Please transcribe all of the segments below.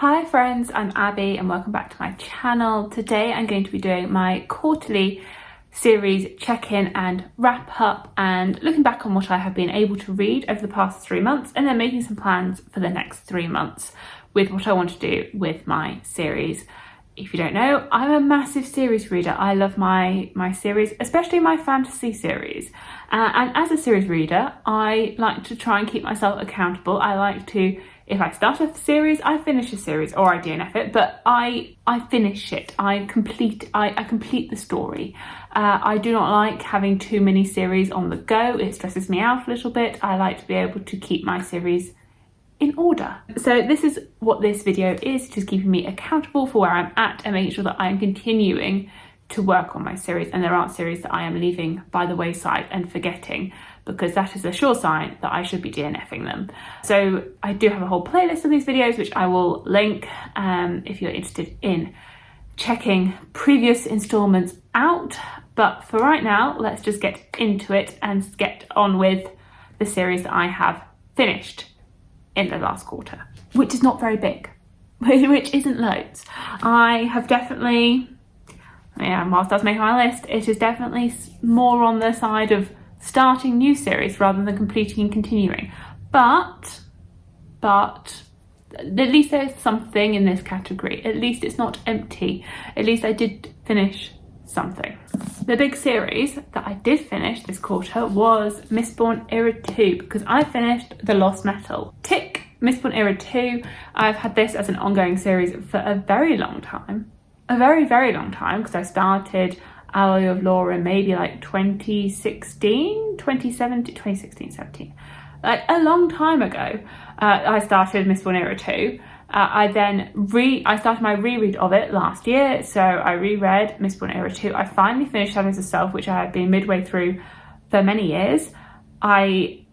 Hi friends, I'm Abby and welcome back to my channel. Today I'm going to be doing my quarterly series check-in and wrap up and looking back on what I have been able to read over the past 3 months and then making some plans for the next 3 months with what I want to do with my series. If you don't know, I'm a massive series reader. I love my series, especially my fantasy series. And as a series reader, I like to try and keep myself accountable. I like to, if I start a series, I finish a series, or I DNF it, but I finish it. I complete the story. I do not like having too many series on the go. It stresses me out a little bit. I like to be able to keep my series in order. So this is what this video is, just keeping me accountable for where I'm at and making sure that I am continuing to work on my series and there aren't series that I am leaving by the wayside and forgetting, because that is a sure sign that I should be DNFing them. So I do have a whole playlist of these videos which I will link if you're interested in checking previous installments out. But for right now, let's just get into it and get on with the series that I have finished in the last quarter, which is not very big, which isn't loads. I have definitely, whilst I was making my list, it is definitely more on the side of starting new series rather than completing and continuing. But at least there's something in this category. At least it's not empty. At least I did finish something. The big series that I did finish this quarter was Mistborn Era 2, because I finished The Lost Metal. Tick, Mistborn Era 2. I've had this as an ongoing series for a very long time. A very, very long time, because I started Alloy of Law in maybe like 2016, 17. Like a long time ago, I started Mistborn Era 2. I started my reread of it last year, so I reread Mistborn Era 2. I finally finished Shadows of Self, which I had been midway through for many years. I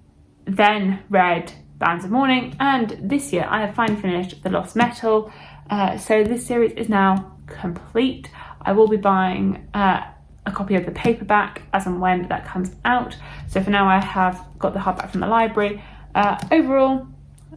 then read Bands of Mourning, and this year I have finally finished The Lost Metal. So this series is now complete. I will be buying a copy of the paperback as and when that comes out. So for now I have got the hardback from the library. Overall,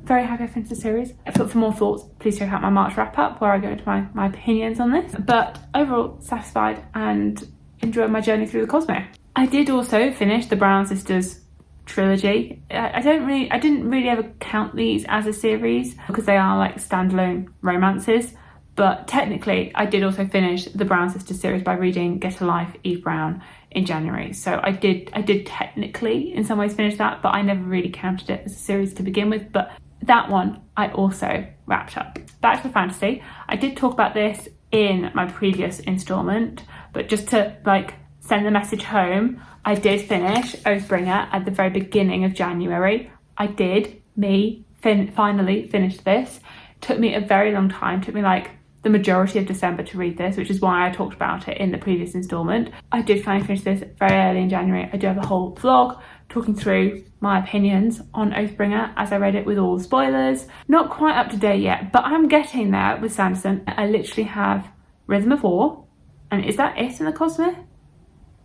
very happy I finished the series. For more thoughts, please check out my March wrap up where I go into my opinions on this. But overall, satisfied and enjoyed my journey through the Cosmere. I did also finish the Brown Sisters trilogy. I didn't really ever count these as a series because they are like standalone romances. But technically, I did also finish the Brown Sisters series by reading Get a Life, Eve Brown in January. So I did technically in some ways finish that, but I never really counted it as a series to begin with. But that one I also wrapped up. Back to the fantasy. I did talk about this in my previous installment, but just to like send the message home, I did finish Oathbringer at the very beginning of January. I did finally finish this. Took me a very long time. Took me like the majority of December to read this, which is why I talked about it in the previous installment. I did finally finish this very early in January. I do have a whole vlog talking through my opinions on Oathbringer as I read it with all the spoilers. Not quite up to date yet, but I'm getting there with Sanderson. I literally have Rhythm of War, and is that it in the Cosmere?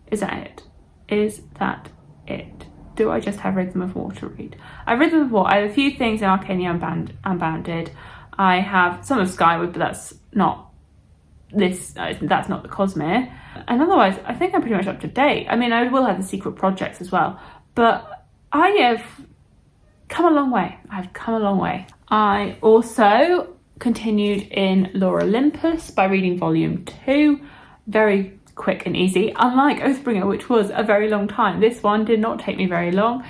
Is that it? Is that it? Do I just have Rhythm of War to read? I have Rhythm of War. I have a few things in Arcania Unbounded. I have some of Skyward, but that's not this. That's not the Cosmere. And otherwise, I think I'm pretty much up to date. I mean, I will have the secret projects as well, but I have come a long way. I've come a long way. I also continued in Lore Olympus by reading Volume 2. Very quick and easy. Unlike Oathbringer, which was a very long time, this one did not take me very long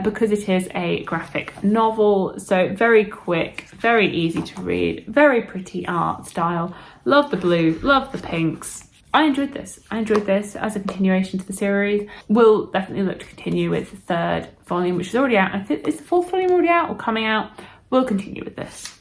because it is a graphic novel. So very quick, very easy to read, very pretty art style. Love the blue, love the pinks. I enjoyed this. As a continuation to the series. We'll definitely look to continue with the 3rd volume, which is already out. I think, is the 4th volume already out or coming out? We'll continue with this.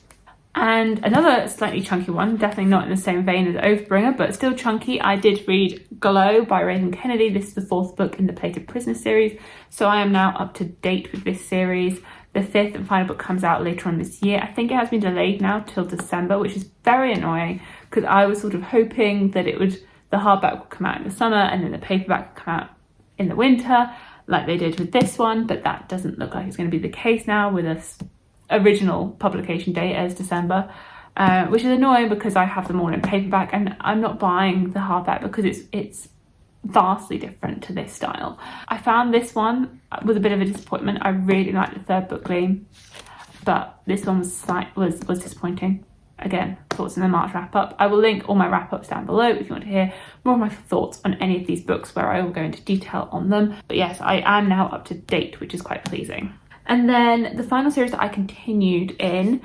And another slightly chunky one, definitely not in the same vein as Oathbringer, but still chunky. I did read Glow by Reagan Kennedy. This is the 4th book in the Plated Prisoner series, so I am now up to date with this series. The 5th and final book comes out later on this year. I think it has been delayed now till December, which is very annoying because I was sort of hoping that the hardback would come out in the summer and then the paperback would come out in the winter, like they did with this one, but that doesn't look like it's going to be the case now with a original publication date as December. which is annoying because I have them all in paperback and I'm not buying the hardback because it's vastly different to this style. I found this one was a bit of a disappointment. I really liked the third book, Gleam, but this one was disappointing. Again, thoughts in the March wrap up. I will link all my wrap ups down below if you want to hear more of my thoughts on any of these books, where I will go into detail on them. But yes, I am now up to date, which is quite pleasing. And then the final series that I continued in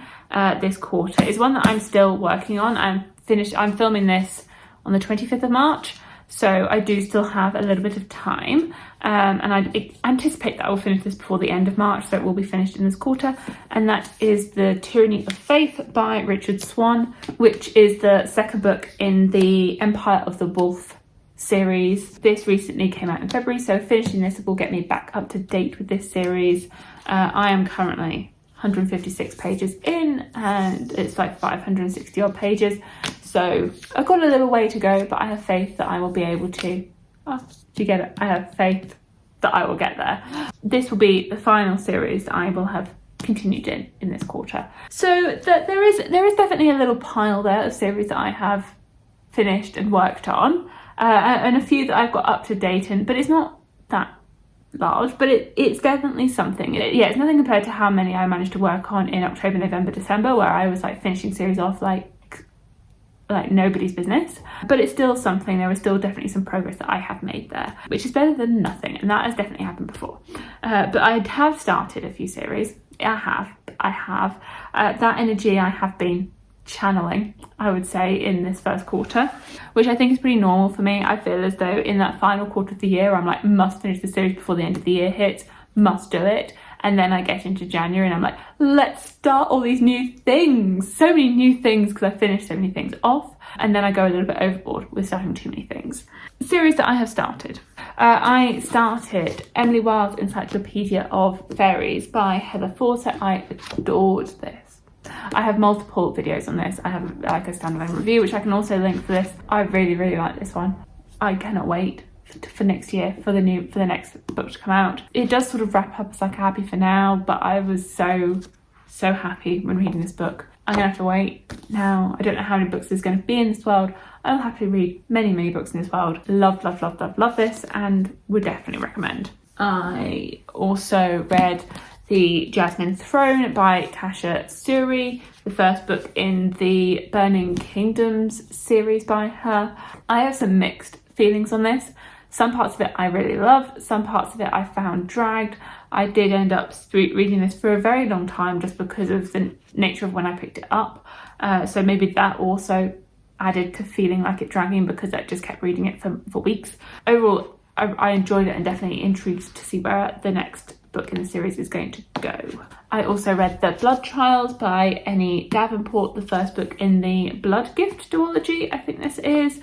this quarter is one that I'm still working on. I'm filming this on the 25th of March, so I do still have a little bit of time, and I anticipate that I will finish this before the end of March, so it will be finished in this quarter, and that is The Tyranny of Faith by Richard Swan, which is the second book in the Empire of the Wolf series. This recently came out in February, so finishing this will get me back up to date with this series. I am currently 156 pages in, and it's like 560 odd pages, so I've got a little way to go, but I have faith that I will be able to, do you get it? I have faith that I will get there. This will be the final series that I will have continued in this quarter. So there is definitely a little pile there of series that I have finished and worked on, and a few that I've got up to date in, but it's not that large, but it's definitely something. It's nothing compared to how many I managed to work on in October, November, December, where I was like finishing series off like nobody's business, but it's still something. There was still definitely some progress that I have made there, which is better than nothing, and that has definitely happened before. But I have started a few series. I have that energy I have been channeling, I would say, in this first quarter, which I think is pretty normal for me. I feel as though in that final quarter of the year, I'm like, must finish the series before the end of the year hits, must do it. And then I get into January and I'm like, let's start all these new things. So many new things because I finished so many things off. And then I go a little bit overboard with starting too many things. The series that I have started. I started Emily Wilde's Encyclopedia of Fairies by Heather Fawcett. I adored this. I have multiple videos on this. I have like a standalone review, which I can also link for this. I really, really like this one. I cannot wait for next year for the next book to come out. It does sort of wrap up as like Happy for Now, but I was so happy when reading this book. I'm gonna have to wait now. I don't know how many books there's going to be in this world. I'll happily read many books in this world. Love this, and would definitely recommend. I also read The Jasmine Throne by Tasha Suri, the first book in the Burning Kingdoms series by her. I have some mixed feelings on this. Some parts of it I really loved, some parts of it I found dragged. I did end up reading this for a very long time just because of the nature of when I picked it up. So maybe that also added to feeling like it dragging, because I just kept reading it for weeks. Overall, I enjoyed it and definitely intrigued to see where the next book in the series is going to go. I also read The Blood Trials by Annie Davenport, the first book in the Blood Gift duology, I think this is.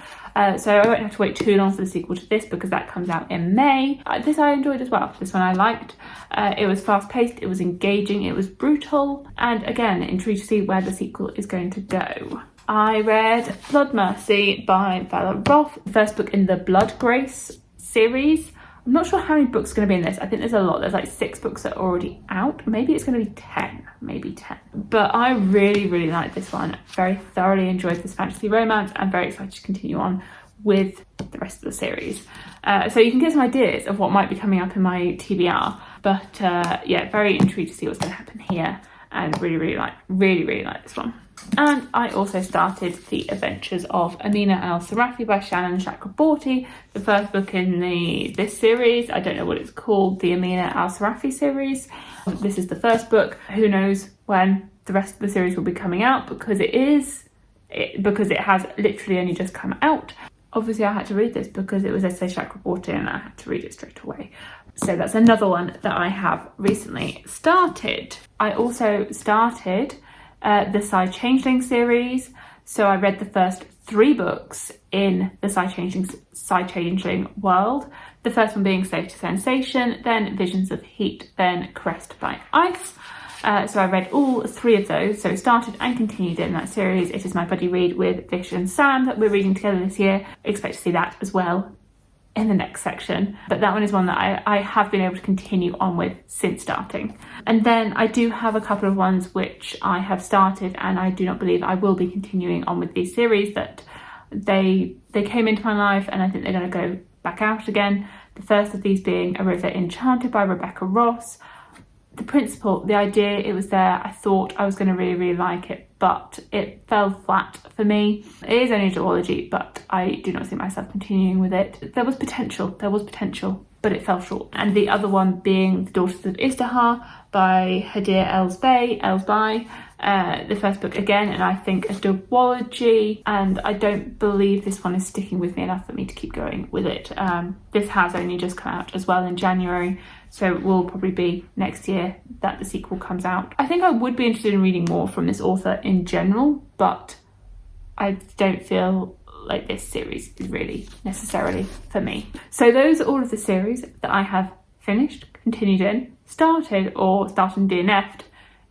So I won't have to wait too long for the sequel to this because that comes out in May. This I enjoyed as well. This one I liked. It was fast-paced, it was engaging, it was brutal, and again, intrigued to see where the sequel is going to go. I read Blood Mercy by Vala Roth, the first book in the Blood Grace series. I'm not sure how many books are going to be in this. I think there's a lot. There's like 6 books that are already out. Maybe it's going to be 10. Maybe 10. But I really liked this one. Very thoroughly enjoyed this fantasy romance. I'm very excited to continue on with the rest of the series. So you can get some ideas of what might be coming up in my TBR. But yeah, very intrigued to see what's going to happen here. And really like this one. And I also started The Adventures of Amina Al-Sarafi by Shannon Chakraborty, the first book in this series. I don't know what it's called, the Amina Al-Sarafi series. This is the first book. Who knows when the rest of the series will be coming out, because it has literally only just come out. Obviously I had to read this because it was S.A. Chakraborty and I had to read it straight away. So that's another one that I have recently started. I also started the Psy Changeling series. So I read the first 3 books in the Psy Changeling world. The first one being Slave to Sensation, then Visions of Heat, then Caressed by Ice. So I read all 3 of those, so started and continued in that series. It is my buddy read with Vish and Sam that we're reading together this year. Expect to see that as well in the next section, but that one is one that I have been able to continue on with since starting. And then I do have a couple of ones which I have started, and I do not believe I will be continuing on with these series, that they came into my life and I think they're going to go back out again. The first of these being A River Enchanted by Rebecca Ross. The principle, the idea, it was there. I thought I was going to really like it, but it fell flat for me. It is only a duology, but I do not see myself continuing with it. There was potential, but it fell short. And the other one being The Daughters of Istahar by Hadir Elsbai. The first book again, and I think a duology, and I don't believe this one is sticking with me enough for me to keep going with it. This has only just come out as well in January, so it will probably be next year that the sequel comes out. I think I would be interested in reading more from this author in general, but I don't feel like this series is really necessarily for me. So those are all of the series that I have finished, continued in, started and DNF'd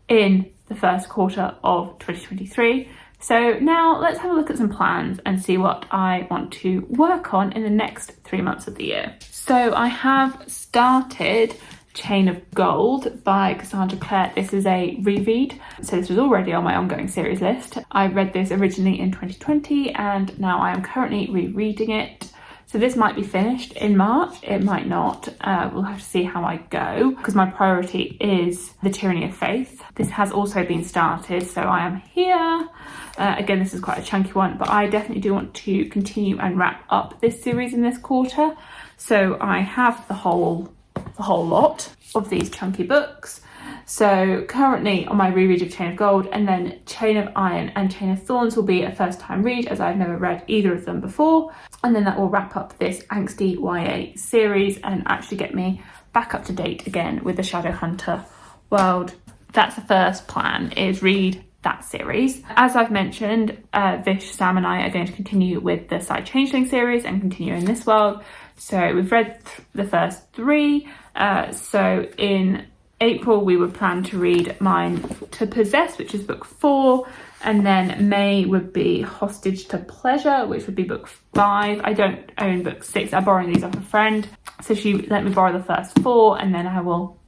in the first quarter of 2023. So now let's have a look at some plans and see what I want to work on in the next 3 months of the year. So I have started Chain of Gold by Cassandra Clare. This is a reread, so this was already on my ongoing series list. I read this originally in 2020 and now I am currently rereading it. So this might be finished in March, it might not. We'll have to see how I go, because my priority is The Tyranny of Faith. This has also been started, so I am here. Again, this is quite a chunky one, but I definitely do want to continue and wrap up this series in this quarter. So I have the whole lot of these chunky books. So currently on my reread of Chain of Gold, and then Chain of Iron and Chain of Thorns will be a first time read, as I've never read either of them before. And then that will wrap up this angsty YA series and actually get me back up to date again with the Shadowhunter world. That's the first plan, is read that series. As I've mentioned, Vish, Sam and I are going to continue with the Side Changeling series and continue in this world. So we've read the first 3. So in April we would plan to read Mine to Possess, which is book 4, and then May would be Hostage to Pleasure, which would be book 5. I don't own book 6, I'm borrowing these off a friend, so she let me borrow the first 4 and then I will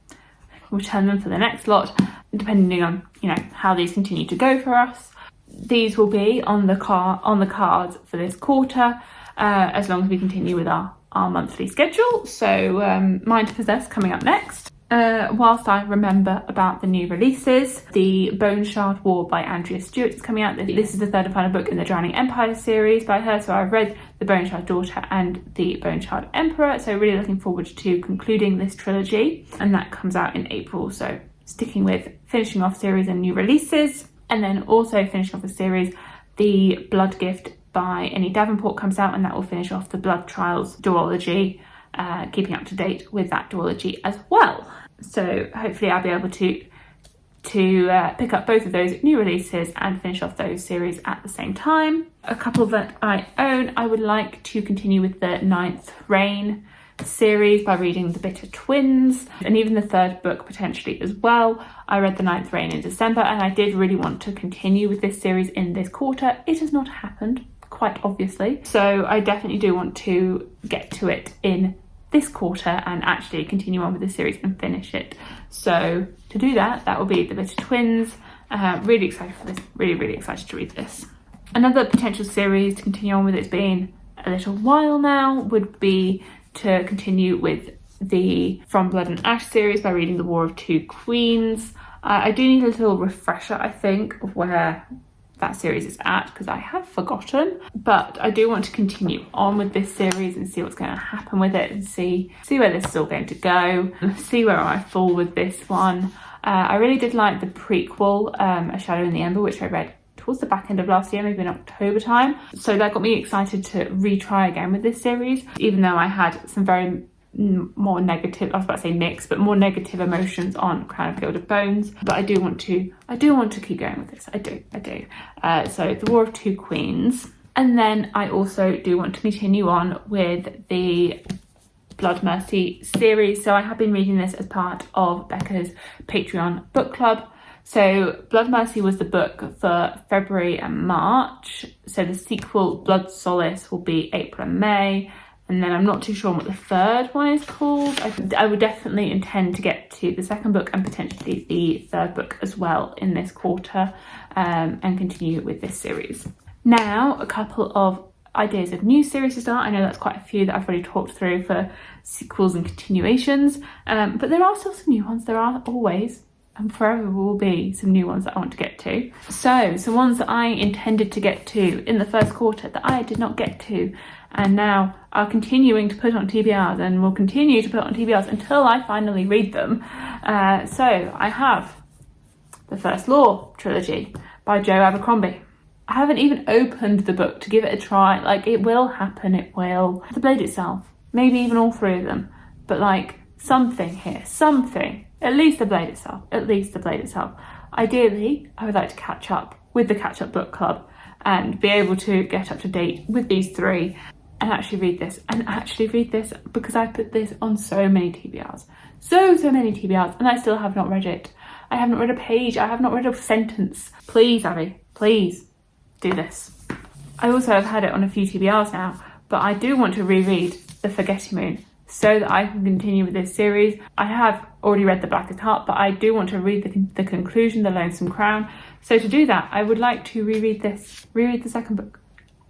return them for the next lot, depending on, you know, how these continue to go for us. These will be on the cards for this quarter, as long as we continue with our monthly schedule. So Mine to Possess coming up next. Whilst I remember about the new releases, the Bone Shard War by Andrea Stewart is coming out. This is the third and final book in the Drowning Empire series by her, so I've read The Bone Shard Daughter and The Bone Shard Emperor, so really looking forward to concluding this trilogy, and that comes out in April, so sticking with finishing off series and new releases. And then also finishing off the series, The Blood Gift by Annie Davenport comes out, and that will finish off the Blood Trials duology, keeping up to date with that duology as well. So hopefully I'll be able to pick up both of those new releases and finish off those series at the same time. A couple that I own, I would like to continue with the Ninth Reign series by reading The Bitter Twins, and even the third book potentially as well. I read The Ninth Reign in December and I did really want to continue with this series in this quarter. It has not happened, quite obviously, so I definitely do want to get to it in this quarter and actually continue on with the series and finish it. So to do that, that will be The Bitter Twins. Really excited for this, really excited to read this. Another potential series to continue on with, it's been a little while now, would be to continue with the From Blood and Ash series by reading The War of Two Queens. I do need a little refresher, I think, of where that series is at, because I have forgotten, but I do want to continue on with this series and see what's going to happen with it, and see where this is all going to go, see where I fall with this one. I really did like the prequel, A Shadow in the Ember, which I read towards the back end of last year, maybe in October time, so that got me excited to retry again with this series, even though I had some very more negative, I was about to say mixed, but more negative emotions on Crown of Gilded Bones. But I do want to keep going with this. I do. So The War of Two Queens. And then I also do want to continue on with the Blood Mercy series. So I have been reading this as part of Becca's Patreon book club. So Blood Mercy was the book for February and March. So the sequel, Blood Solace, will be April and May. and then I'm not too sure what the third one is called. I would definitely intend to get to the second book and potentially the third book as well in this quarter, and continue with this series. Now, a couple of ideas of new series to start. I know that's quite a few that I've already talked through for sequels and continuations, but there are still some new ones. There are always and forever will be some new ones that I want to get to. So some ones that I intended to get to in the first quarter that I did not get to, and now are continuing to put on TBRs and will continue to put on TBRs until I finally read them. So I have the First Law trilogy by Joe Abercrombie. I haven't even opened the book to give it a try. Like, it will happen, it will. The Blade itself, maybe even all three of them, but like something here, something. At least the Blade itself, at least the Blade itself. Ideally, I would like to catch up with the Catch Up Book Club and be able to get up to date with these three and actually read this because I put this on so many TBRs. So many TBRs, and I still have not read it. I have not read a page, I have not read a sentence. Please, Abby, please do this. I also have had it on a few TBRs now, but I do want to reread The Forgetting Moon so that I can continue with this series. I have already read The Blackest Heart, but I do want to read the conclusion, The Lonesome Crown. So to do that, I would like to reread the second book,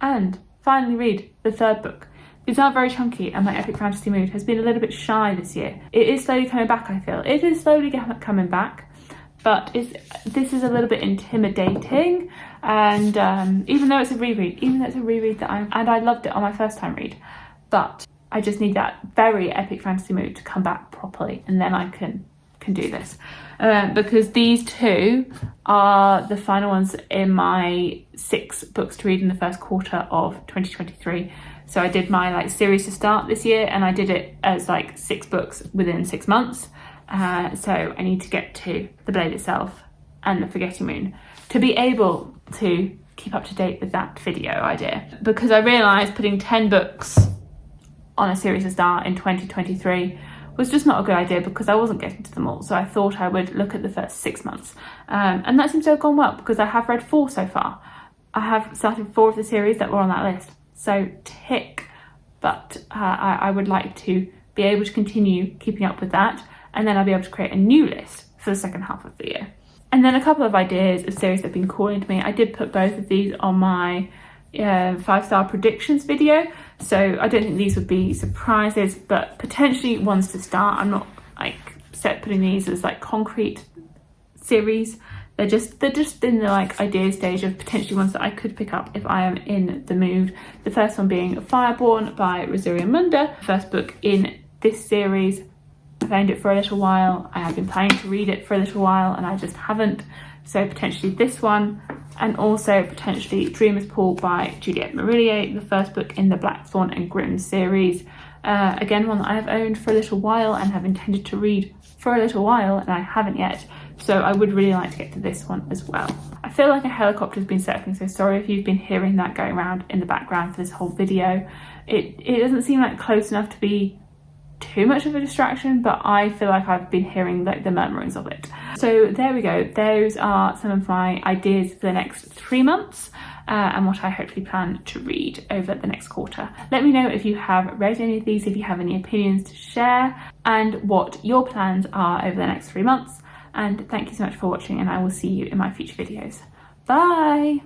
and finally read the third book. These are very chunky, and my epic fantasy mood has been a little bit shy this year. It is slowly coming back, I feel. It is slowly coming back, but this is a little bit intimidating. And even though it's a reread, that I loved it on my first time read, but I just need that very epic fantasy mood to come back properly, and then I can do this. Because these two are the final ones in my 6 books to read in the first quarter of 2023. So I did my series to start this year, and I did it as 6 books within 6 months. So I need to get to The Blade itself and The Forgetting Moon to be able to keep up to date with that video idea. Because I realised putting 10 books on a series to start in 2023 was just not a good idea because I wasn't getting to them all. So I thought I would look at the first 6 months. And that seems to have gone well because I have read 4 so far. I have started 4 of the series that were on that list. So tick. But I would like to be able to continue keeping up with that. And then I'll be able to create a new list for the second half of the year. And then a couple of ideas of series that have been calling to me. I did put both of these on my 5-star predictions video, so I don't think these would be surprises, but potentially ones to start. I'm not set putting these as concrete series. They're just in the idea stage of potentially ones that I could pick up if I am in the mood. The first one being Fireborn by Rosaria Munda, first book in this series. I've owned it for a little while. I have been planning to read it for a little while and I just haven't. So potentially this one, and also potentially Dreamer's Pool by Juliette Marillier, the first book in the Blackthorn and Grimm series. Again, one that I have owned for a little while and have intended to read for a little while, and I haven't yet. So I would really like to get to this one as well. I feel like a helicopter has been circling, so sorry if you've been hearing that going around in the background for this whole video. It doesn't seem close enough to be too much of a distraction, but I feel like I've been hearing the murmurings of it. So there we go. Those are some of my ideas for the next 3 months and what I hopefully plan to read over the next quarter. Let me know if you have read any of these, if you have any opinions to share, and what your plans are over the next 3 months. And thank you so much for watching, and I will see you in my future videos. Bye!